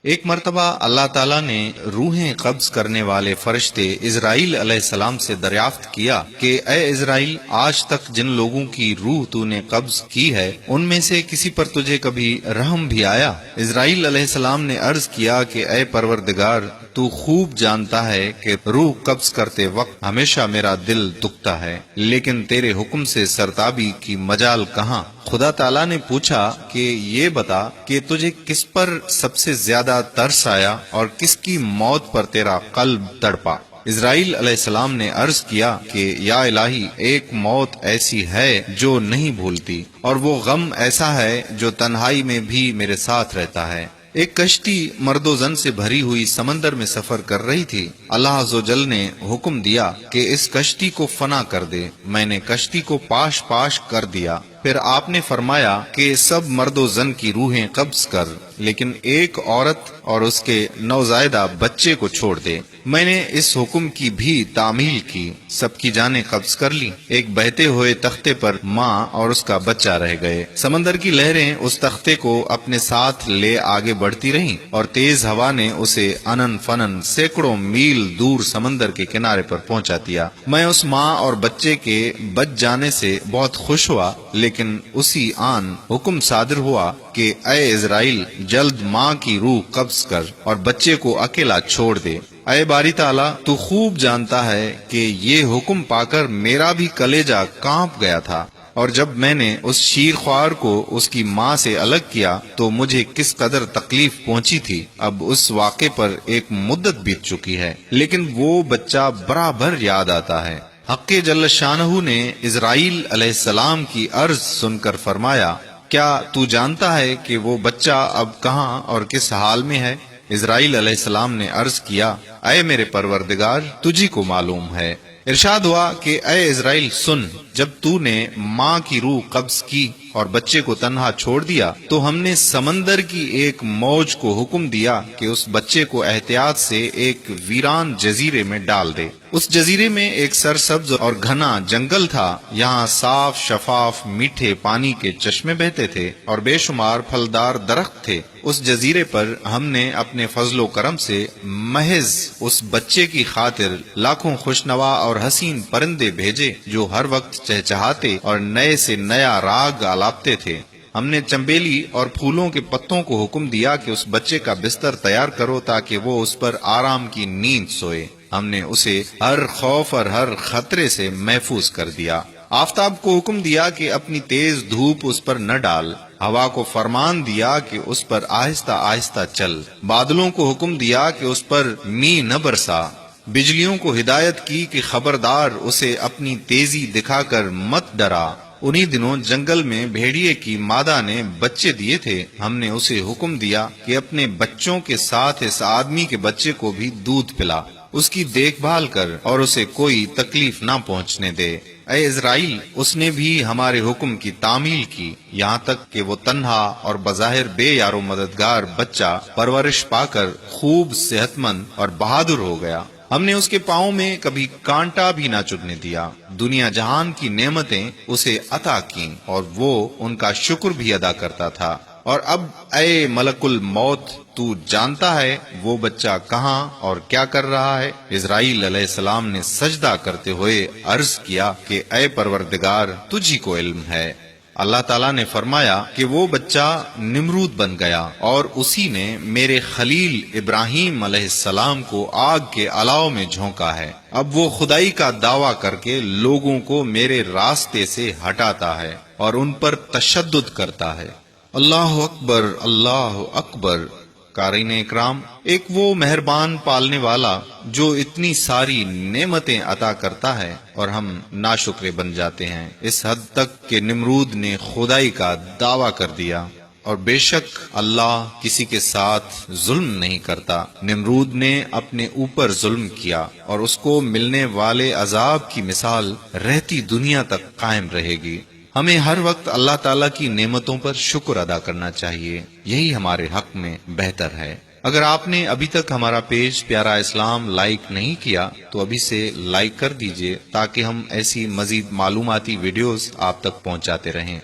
ایک مرتبہ اللہ تعالیٰ نے روحیں قبض کرنے والے فرشتے اسرائیل علیہ السلام سے دریافت کیا کہ اے اسرائیل، آج تک جن لوگوں کی روح تو نے قبض کی ہے ان میں سے کسی پر تجھے کبھی رحم بھی آیا؟ اسرائیل علیہ السلام نے عرض کیا کہ اے پروردگار، تو خوب جانتا ہے کہ روح قبض کرتے وقت ہمیشہ میرا دل دکھتا ہے، لیکن تیرے حکم سے سرتابی کی مجال کہاں؟ خدا تعالیٰ نے پوچھا کہ یہ بتا کہ تجھے کس پر سب سے زیادہ ترس آیا اور کس کی موت پر تیرا قلب تڑپا؟ اسرائیل علیہ السلام نے عرض کیا کہ یا الہی، ایک موت ایسی ہے جو نہیں بھولتی، اور وہ غم ایسا ہے جو تنہائی میں بھی میرے ساتھ رہتا ہے۔ ایک کشتی مرد و زن سے بھری ہوئی سمندر میں سفر کر رہی تھی۔ اللہ عز و جل نے حکم دیا کہ اس کشتی کو فنا کر دے۔ میں نے کشتی کو پاش پاش کر دیا۔ پھر آپ نے فرمایا کہ سب مرد و زن کی روحیں قبض کر، لیکن ایک عورت اور اس کے نوزائیدہ بچے کو چھوڑ دے۔ میں نے اس حکم کی بھی تعمیل کی، سب کی جانیں قبض کر لی۔ ایک بہتے ہوئے تختے پر ماں اور اس کا بچہ رہ گئے۔ سمندر کی لہریں اس تختے کو اپنے ساتھ لے آگے بڑھتی رہیں، اور تیز ہوا نے اسے انن فنن سینکڑوں میل دور سمندر کے کنارے پر پہنچا دیا۔ میں اس ماں اور بچے کے بچ جانے سے بہت خوش ہوا، لیکن اسی آن حکم صادر ہوا کہ اے اسرائیل، جلد ماں کی روح قبض کر اور بچے کو اکیلا چھوڑ دے۔ اے باری تعالیٰ، تو خوب جانتا ہے کہ یہ حکم پا کر میرا بھی کلیجہ کانپ گیا تھا، اور جب میں نے اس شیر خوار کو اس کی ماں سے الگ کیا تو مجھے کس قدر تکلیف پہنچی تھی۔ اب اس واقعے پر ایک مدت بیت چکی ہے، لیکن وہ بچہ برابر یاد آتا ہے۔ حق جل شانہ نے اسرائیل علیہ السلام کی عرض سن کر فرمایا، کیا تو جانتا ہے کہ وہ بچہ اب کہاں اور کس حال میں ہے؟ اسرائیل علیہ السلام نے عرض کیا، اے میرے پروردگار، تجھی کو معلوم ہے۔ ارشاد ہوا کہ اے اسرائیل سن، جب تو نے ماں کی روح قبض کی اور بچے کو تنہا چھوڑ دیا تو ہم نے سمندر کی ایک موج کو حکم دیا کہ اس بچے کو احتیاط سے ایک ویران جزیرے میں ڈال دے۔ اس جزیرے میں ایک سرسبز اور گھنا جنگل تھا، یہاں صاف شفاف میٹھے پانی کے چشمے بہتے تھے اور بے شمار پھلدار درخت تھے۔ اس جزیرے پر ہم نے اپنے فضل و کرم سے محض اس بچے کی خاطر لاکھوں خوشنوا اور حسین پرندے بھیجے جو ہر وقت چہچہاتے اور نئے سے نیا راگ آلاپتے تھے۔ ہم نے چمبیلی اور پھولوں کے پتوں کو حکم دیا کہ اس بچے کا بستر تیار کرو تاکہ وہ اس پر آرام کی نیند سوئے۔ ہم نے اسے ہر خوف اور ہر خطرے سے محفوظ کر دیا۔ آفتاب کو حکم دیا کہ اپنی تیز دھوپ اس پر نہ ڈال، ہوا کو فرمان دیا کہ اس پر آہستہ آہستہ چل، بادلوں کو حکم دیا کہ اس پر می نہ برسا، بجلیوں کو ہدایت کی کہ خبردار اسے اپنی تیزی دکھا کر مت ڈرا۔ انہی دنوں جنگل میں بھیڑیے کی مادہ نے بچے دیے تھے، ہم نے اسے حکم دیا کہ اپنے بچوں کے ساتھ اس آدمی کے بچے کو بھی دودھ پلا، اس کی دیکھ بھال کر اور اسے کوئی تکلیف نہ پہنچنے دے۔ اے اسرائیل، اس نے بھی ہمارے حکم کی تعمیل کی، یہاں تک کہ وہ تنہا اور بظاہر بے یار و مددگار بچہ پرورش پا کر خوب صحت مند اور بہادر ہو گیا۔ ہم نے اس کے پاؤں میں کبھی کانٹا بھی نہ چبھنے دیا۔ دنیا جہان کی نعمتیں اسے عطا کیں اور وہ ان کا شکر بھی ادا کرتا تھا۔ اور اب اے ملک الموت، تو جانتا ہے وہ بچہ کہاں اور کیا کر رہا ہے؟ اسرائیل علیہ السلام نے سجدہ کرتے ہوئے عرض کیا کہ اے پروردگار، تجھی کو علم ہے۔ اللہ تعالیٰ نے فرمایا کہ وہ بچہ نمرود بن گیا، اور اسی نے میرے خلیل ابراہیم علیہ السلام کو آگ کے الاؤ میں جھونکا ہے۔ اب وہ خدائی کا دعویٰ کر کے لوگوں کو میرے راستے سے ہٹاتا ہے اور ان پر تشدد کرتا ہے۔ اللہ اکبر، اللہ اکبر۔ قارئین اکرام، ایک وہ مہربان پالنے والا جو اتنی ساری نعمتیں عطا کرتا ہے اور ہم ناشکرے بن جاتے ہیں، اس حد تک کہ نمرود نے خدائی کا دعویٰ کر دیا۔ اور بے شک اللہ کسی کے ساتھ ظلم نہیں کرتا۔ نمرود نے اپنے اوپر ظلم کیا اور اس کو ملنے والے عذاب کی مثال رہتی دنیا تک قائم رہے گی۔ ہمیں ہر وقت اللہ تعالیٰ کی نعمتوں پر شکر ادا کرنا چاہیے، یہی ہمارے حق میں بہتر ہے۔ اگر آپ نے ابھی تک ہمارا پیج پیارا اسلام لائک نہیں کیا تو ابھی سے لائک کر دیجئے تاکہ ہم ایسی مزید معلوماتی ویڈیوز آپ تک پہنچاتے رہیں۔